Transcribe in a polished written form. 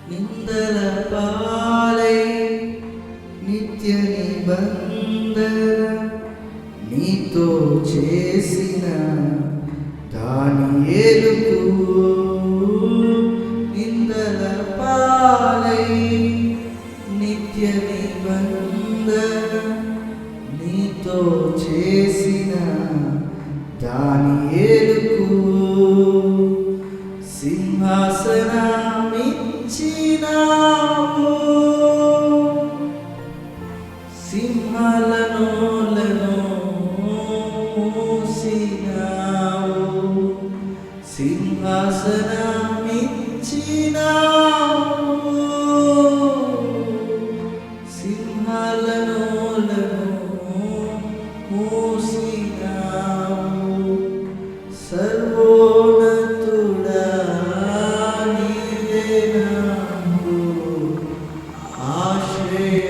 నిందల పాలై నిత్య నిబంధన నీతో చేసిన దానియేలుకు నిందల పాలై నిత్య నిబంధన నీతో చేసిన దానియేలుకు సింహాసనమిచ్చినావు సింహాల నోలను మూసినావు సింహాసనమిచ్చినావు సింహాల నోలను మూసినావు సర్వోన్నతుడా నీవే నాకు ఆశ్రయ